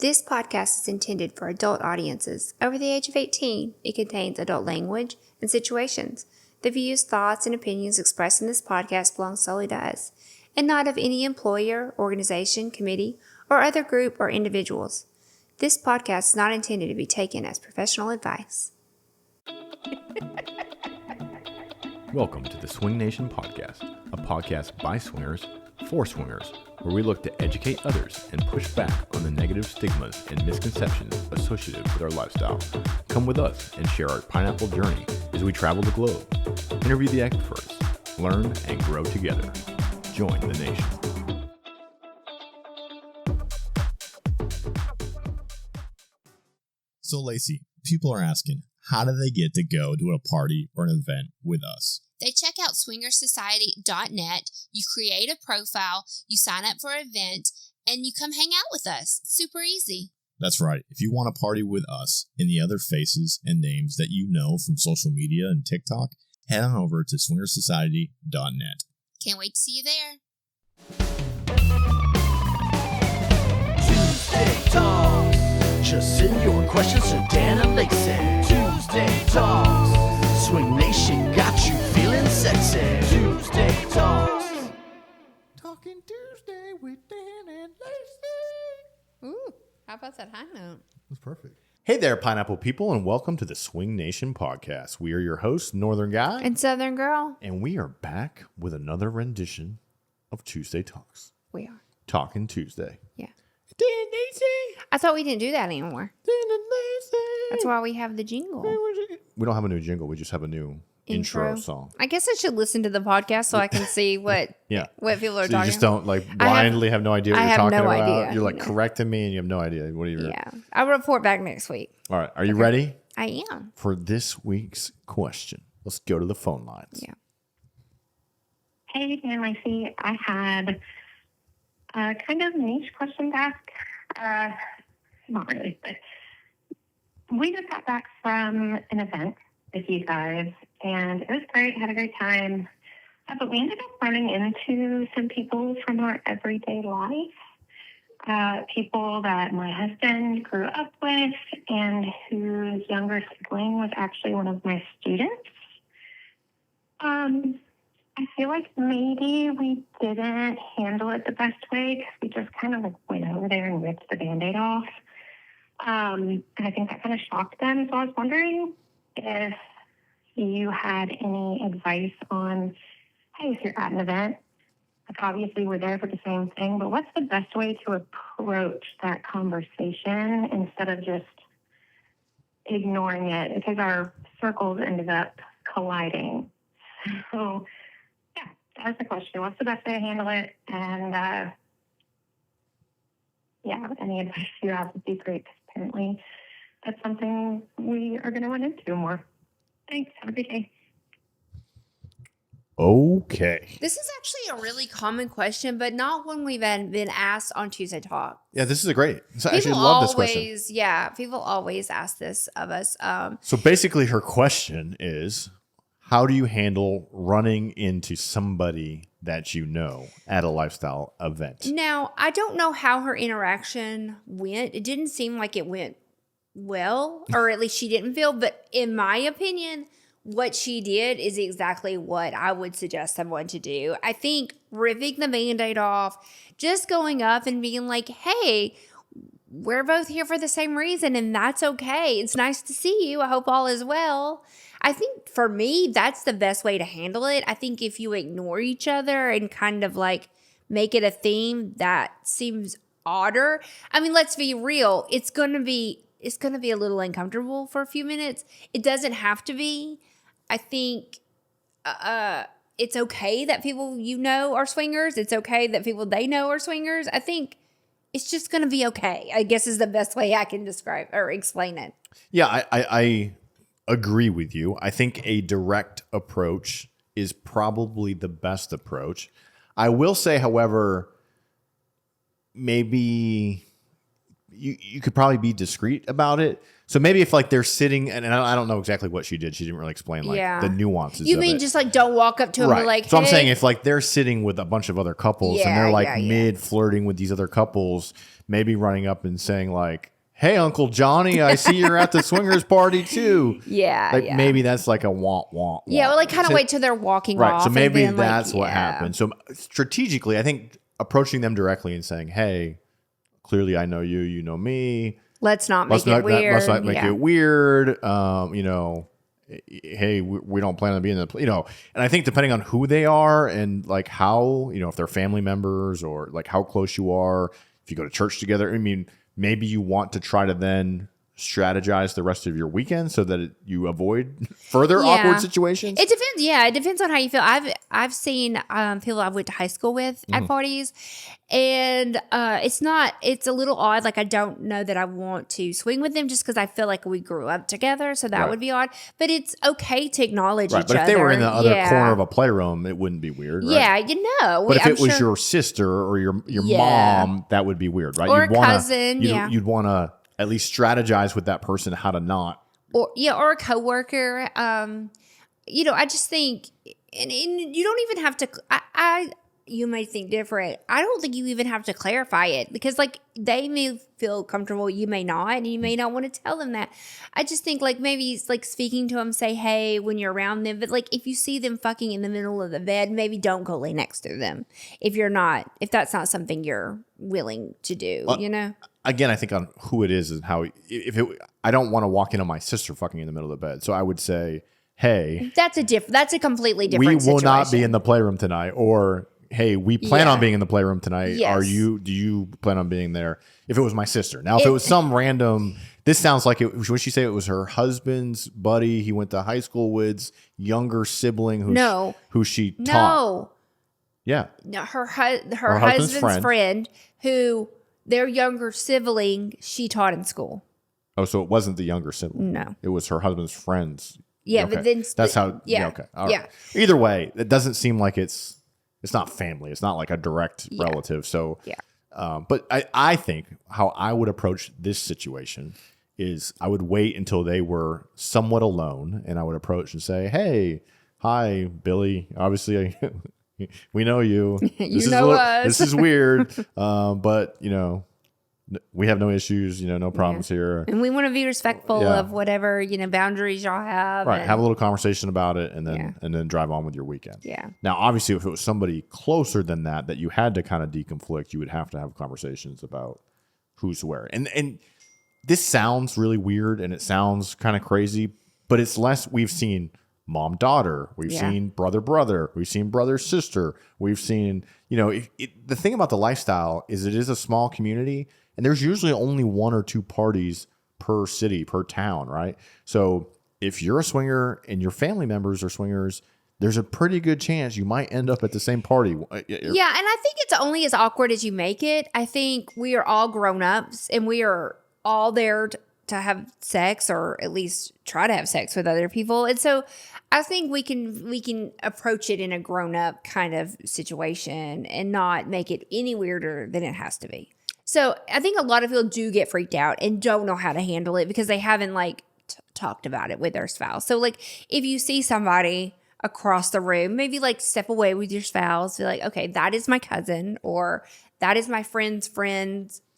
This podcast is intended for adult audiences over the age of 18. It contains adult language and situations. The views, thoughts, and opinions expressed in this podcast belong solely to us, and not of any employer, organization, committee, or other group or individuals. This podcast is not intended to be taken as professional advice. Welcome to the TheSwingNation podcast, a podcast by swingers for swingers, where we look to educate others and push back on the negative stigmas and misconceptions associated with our lifestyle. Come with us and share our pineapple journey as we travel the globe, interview the experts, learn and grow together. Join the nation. So, Lacy, people are asking, how do they get to go to a party or an event with us? They check out swingersociety.net, you create a profile, you sign up for an event, and you come hang out with us. It's super easy. That's right. If you want to party with us and the other faces and names that you know from social media and TikTok, head on over to swingersociety.net. Can't wait to see you there. Tuesday Talks. Just send your questions to Dan and Lacy. Tuesday Talks. Swing Nation got you feeling sexy. Tuesday Talks. Talking Tuesday with Dan and Lacy. Ooh, how about that high note? That's perfect. Hey there, pineapple people, and welcome to the TheSwingNation podcast. We are your hosts, Northern Guy, And Southern Girl. and we are back with another rendition of Tuesday Talks. We are. Talking Tuesday. Yeah. Dan and Lacy. I thought we didn't do that anymore. Dan and Lacy. That's why we have the jingle. We don't have a new jingle. We just have a new intro song. I guess I should listen to the podcast so I can see what Yeah. what people are So you talking just about. don't like blindly have no idea what I you're have talking no about. idea. You're like No. correcting me and you have no idea. What are you? Yeah. I'll report back next week. All right. Are you ready I am. for this week's question? Let's go to the phone lines. Yeah. Hey, Dan and Lacy. I had a kind of niche question to ask. Not really, but we just got back from an event with you guys, and it was great. Had a great time. But we ended up running into some people from our everyday life, people that my husband grew up with and whose younger sibling was actually one of my students. I feel like maybe we didn't handle it the best way because we just kind of like went over there and ripped the Band-Aid off. And I think that kind of shocked them. So I was wondering if you had any advice on, hey, if you're at an event, like obviously we're there for the same thing, but what's the best way to approach that conversation instead of just ignoring it? Because our circles ended up colliding. So, yeah, that's the question. What's the best way to handle it? And, yeah, any advice you have would be great. Apparently, that's something we are going to run into more. Thanks. Have a great day. Okay. This is actually a really common question, but not one we've been asked on Tuesday Talk. Yeah, this is a great. So I actually People love this question. people always ask this of us. So basically, her question is, how do you handle running into somebody that you know at a lifestyle event? Now, I don't know how her interaction went. It didn't seem like it went well, or at least she didn't feel. But in my opinion, what she did is exactly what I would suggest someone to do. I think ripping the Band-Aid off, just going up and being like, hey, we're both here for the same reason, and that's okay. It's nice to see you. I hope all is well. I think for me, that's the best way to handle it. I think if you ignore each other and kind of like make it a theme, that seems odder. I mean, let's be real. It's going to be a little uncomfortable for a few minutes. It doesn't have to be. I think it's okay that people you know are swingers. It's okay that people they know are swingers. I think it's just going to be okay, I guess is the best way I can describe or explain it. Yeah, I agree with you. I think a direct approach is probably the best approach. I will say, however, maybe you could probably be discreet about it. So maybe if like they're sitting, and I don't know exactly what she did. She didn't really explain like the nuances. You of mean it. just like don't walk up to them and be like, So hey. I'm saying if like they're sitting with a bunch of other couples and they're like mid flirting with these other couples, maybe running up and saying like, "Hey, Uncle Johnny, I see you're at the swingers party too." Maybe that's like a want. Yeah, or like kind of wait till they're walking off. So maybe then, that's what happened. So strategically, I think approaching them directly and saying, "Hey, clearly I know you, you know me. Let's not make it weird. Let's not make it weird. Hey, we don't plan on being in the, and I think depending on who they are and like how, if they're family members or like how close you are, if you go to church together, I mean, maybe you want to try to then strategize the rest of your weekend so that you avoid further awkward situations. It depends. Yeah, it depends on how you feel. I've seen people I went to high school with at parties, and it's a little odd. Like I don't know that I want to swing with them just because I feel like we grew up together, so that would be odd. But it's okay to acknowledge each other. But if they were in the other corner of a playroom, it wouldn't be weird. Right? Yeah, But if it was your sister or your mom, that would be weird, right? Or a cousin. You'd want to at least strategize with that person how to not. Or a coworker. I just think, and you don't even have to. You may think different. I don't think you even have to clarify it because, like, they may feel comfortable, you may not, and you may not want to tell them that. I just think, like, maybe it's like speaking to them, say, hey, when you're around them. But, like, if you see them fucking in the middle of the bed, maybe don't go lay next to them if that's not something you're willing to do, Again, I think on who it is and how. I don't want to walk into my sister fucking in the middle of the bed, so I would say, hey, that's a completely different. We will not be in the playroom tonight, or hey, we plan on being in the playroom tonight. Yes. Do you plan on being there? If it was my sister. Now, if it was some random, this sounds like it. Would she say it was her husband's buddy he went to high school with's younger sibling who she taught? No. Yeah. No, her husband's friend who their younger sibling she taught in school. Oh, so it wasn't the younger sibling. No. It was her husband's friends. Yeah, okay. but then that's how. Yeah. Okay. All right. Either way, it doesn't seem like it's not family. It's not like a direct relative. So but I think how I would approach this situation is I would wait until they were somewhat alone, and I would approach and say, "Hey, hi, Billy. Obviously, we know you. Us. This is weird, but we have no issues. No problems here, and we want to be respectful of whatever boundaries y'all have. Right, have a little conversation about it, and then drive on with your weekend. Yeah. Now, obviously, if it was somebody closer than that you had to kind of deconflict, you would have to have conversations about who's where. And this sounds really weird, and it sounds kind of crazy, but it's less. We've seen mom-daughter, we've seen brother-brother, we've seen brother-sister, we've seen. The thing about the lifestyle is it is a small community. And there's usually only one or two parties per city, per town, right? So if you're a swinger and your family members are swingers, there's a pretty good chance you might end up at the same party. Yeah, and I think it's only as awkward as you make it. I think we are all grown-ups, and we are all there to have sex, or at least try to have sex with other people. And so I think we can approach it in a grown-up kind of situation and not make it any weirder than it has to be. So I think a lot of people do get freaked out and don't know how to handle it because they haven't talked about it with their spouse. So if you see somebody across the room, maybe step away with your spouse, be like, okay, that is my cousin, or that is my friend's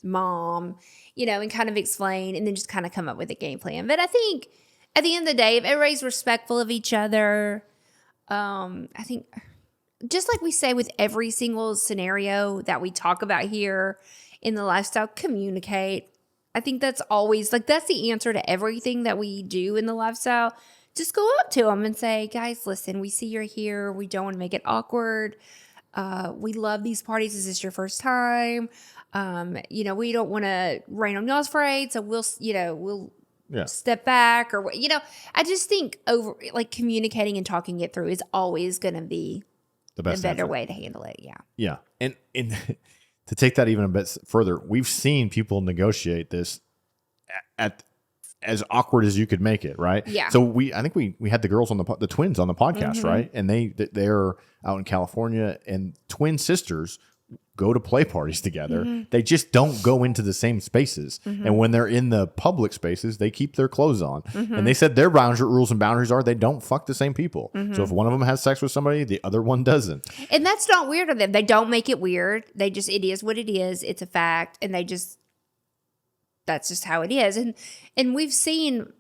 mom, and kind of explain, and then just kind of come up with a game plan. But I think at the end of the day, if everybody's respectful of each other, I think just like we say with every single scenario that we talk about here, in the lifestyle, communicate. I think that's always that's the answer to everything that we do in the lifestyle. Just go up to them and say, guys, listen, we see you're here. We don't want to make it awkward. We love these parties. Is this your first time? We don't want to rain on y'all's parade. So we'll step back or, I just think communicating and talking it through is always going to be the better way to handle it. Yeah. Yeah. And to take that even a bit further, we've seen people negotiate this at as awkward as you could make it, right? Yeah. So I think we had the girls on the twins on the podcast, right? And they're out in California, and twin sisters go to play parties together. They just don't go into the same spaces. And when they're in the public spaces, they keep their clothes on. And they said their rules and boundaries are they don't fuck the same people. So if one of them has sex with somebody, the other one doesn't. And that's not weird of them. They don't make it weird. They just, it is what it is. It's a fact. And that's just how it is. And we've seen,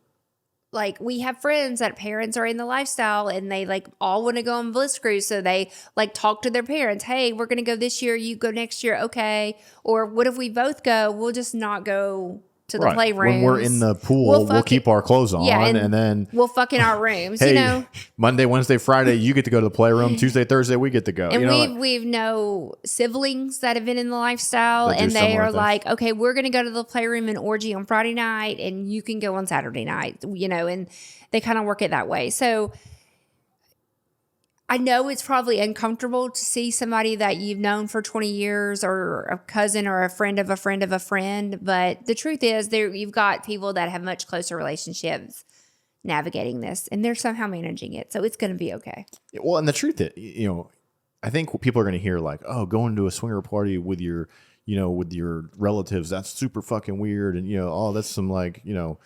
like, we have friends that parents are in the lifestyle and they like all want to go on Bliss Cruise. So they like talk to their parents. Hey, we're going to go this year. You go next year. Okay. Or what if we both go? We'll just not go to the playroom. When we're in the pool, we'll keep our clothes on, and then we'll fuck in our rooms. Hey, you know, Monday, Wednesday, Friday, you get to go to the playroom. Tuesday, Thursday, we get to go. And we've know siblings that have been in the lifestyle, and they are like, okay, we're going to go to the playroom and orgy on Friday night, and you can go on Saturday night. And they kind of work it that way. So I know it's probably uncomfortable to see somebody that you've known for 20 years or a cousin or a friend of a friend of a friend. But the truth is you've got people that have much closer relationships navigating this, and they're somehow managing it. So it's going to be okay. Well, and the truth is, I think people are going to hear like, oh, going to a swinger party with your relatives, that's super fucking weird. And, oh, that's some like, you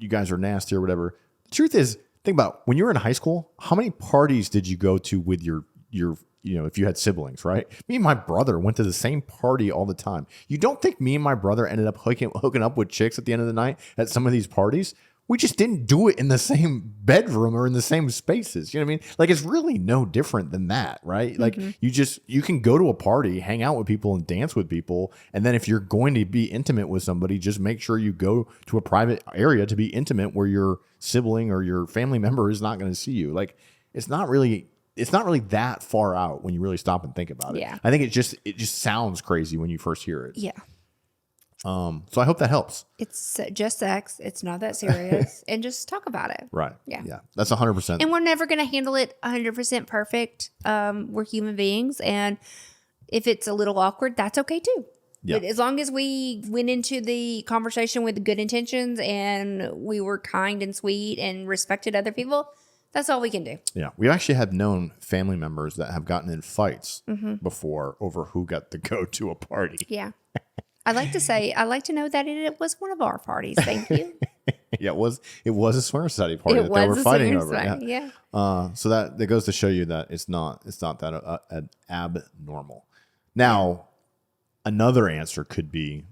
guys are nasty or whatever. The truth is, think about when you were in high school, how many parties did you go to with your if you had siblings, right? Me and my brother went to the same party all the time. You don't think me and my brother ended up hooking up with chicks at the end of the night at some of these parties? We just didn't do it in the same bedroom or in the same spaces. You know what I mean? Like, it's really no different than that, right? Like, you can go to a party, hang out with people and dance with people. And then if you're going to be intimate with somebody, just make sure you go to a private area to be intimate where your sibling or your family member is not going to see you. Like, it's not really that far out when you really stop and think about it. Yeah. I think it just sounds crazy when you first hear it. Yeah. So I hope that helps. It's just sex. It's not that serious. And just talk about it. Right. Yeah. Yeah. That's 100%. And we're never going to handle it 100% perfect. We're human beings. And if it's a little awkward, that's okay too. Yeah. But as long as we went into the conversation with good intentions and we were kind and sweet and respected other people, that's all we can do. Yeah. We actually have known family members that have gotten in fights before over who got to go to a party. Yeah. I like to know that it was one of our parties. Thank you. Yeah, it was a swinger society party that they were fighting over. Yeah. So that goes to show you that it's not that abnormal. Now, another answer could be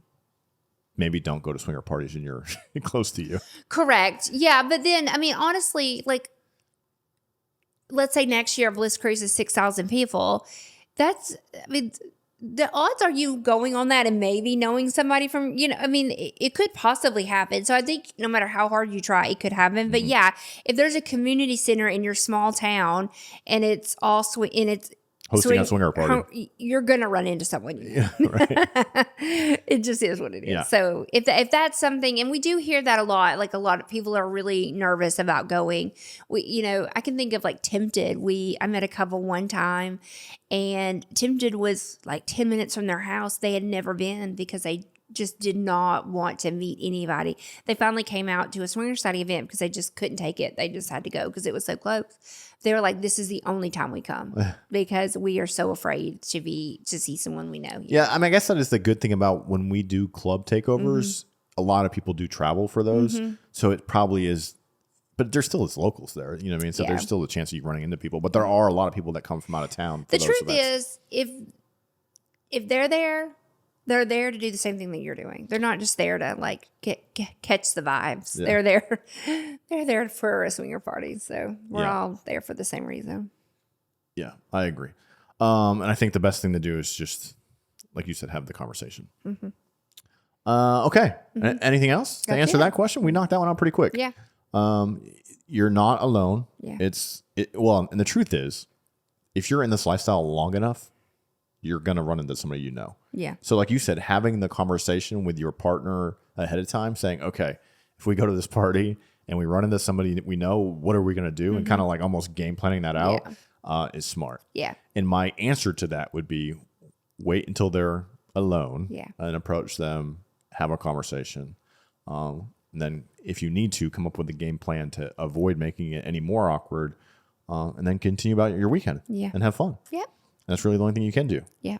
maybe don't go to swinger parties when you're close to you. Correct. Yeah, but then I mean, honestly, like, let's say next year Bliss Cruise is 6,000 people. The odds are you going on that and maybe knowing somebody from, it could possibly happen. So I think no matter how hard you try, it could happen. But yeah, if there's a community center in your small town and it's all Hosting a swinger party, you're gonna run into someone. Yeah, right. It just is what it is. Yeah. So if that's something, and we do hear that a lot, like a lot of people are really nervous about going. I can think of like Tempted. I met a couple one time, and Tempted was like 10 minutes from their house. They had never been because they just did not want to meet anybody. They finally came out to a swinger society event because they just couldn't take it. They just had to go because it was so close. They were like, this is the only time we come because we are so afraid to see someone we know. Yeah, I mean, I guess that is the good thing about when we do club takeovers. A lot of people do travel for those. So it probably is, but there still is locals there. You know what I mean? So there's still a chance of you running into people. But there are a lot of people that come from out of town. The truth is, if they're there, they're there to do the same thing that you're doing. They're not just there to like catch the vibes. Yeah. They're there for a swinger party. So we're all there for the same reason. Yeah, I agree. And I think the best thing to do is just, like you said, have the conversation. Okay. Anything else to answer that question? We knocked that one out pretty quick. Yeah. You're not alone. Yeah. And the truth is, if you're in this lifestyle long enough, you're going to run into somebody you know. Yeah. So like you said, having the conversation with your partner ahead of time, saying, okay, if we go to this party and we run into somebody that we know, what are we going to do? And kind of like almost game planning that out is smart. Yeah. And my answer to that would be wait until they're alone and approach them, have a conversation. And then if you need to, come up with a game plan to avoid making it any more awkward, and then continue about your weekend and have fun. Yep. That's really the only thing you can do. Yeah.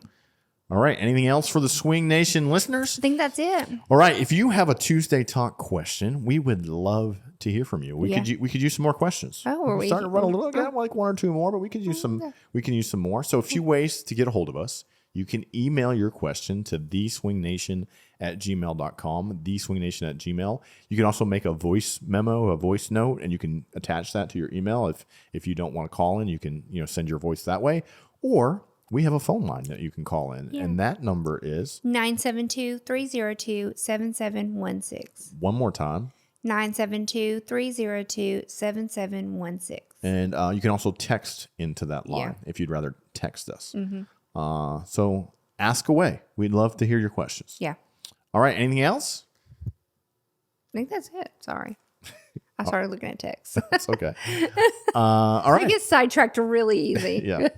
All right. Anything else for the Swing Nation listeners? I think that's it. All right. If you have a Tuesday Talk question, we would love to hear from you. We Yeah. could use some more questions. Oh, are we? Starting to run a little. Got like one or two more, but we could use some. We can use some more. So a few ways to get a hold of us. You can email your question to theswingnation@gmail.com, theswingnation@gmail. You can also make a voice memo, a voice note, and you can attach that to your email. If you don't want to call in, you can send your voice that way. Or we have a phone line that you can call in, and that number is 972-302-7716. one more time. 972-302-7716. And you can also text into that line if you'd rather text us. So ask away. We'd love to hear your questions. Yeah. All right. Anything else? I think that's it. Sorry. I started looking at text. It's okay. All right. I get sidetracked really easy. Yeah.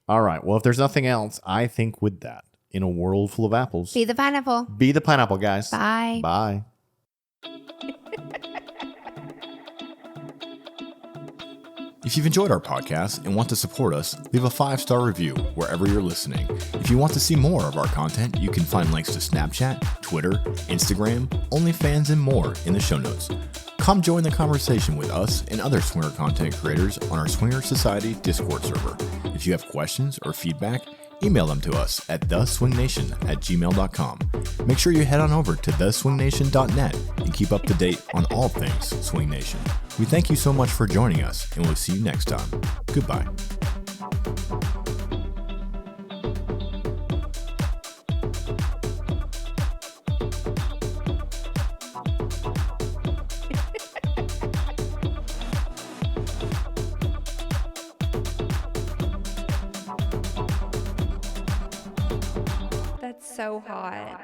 All right. Well, if there's nothing else, I think with that, in a world full of apples, Be the pineapple. be the pineapple, guys. Bye. Bye. If you've enjoyed our podcast and want to support us, leave a 5-star review wherever you're listening. If you want to see more of our content, you can find links to Snapchat, Twitter, Instagram, OnlyFans, and more in the show notes. Come join the conversation with us and other swinger content creators on our Swinger Society Discord server. If you have questions or feedback, email them to us at TheSwingNation@gmail.com. Make sure you head on over to TheSwingNation.net and keep up to date on all things Swing Nation. We thank you so much for joining us, and we'll see you next time. Goodbye. That's so hot.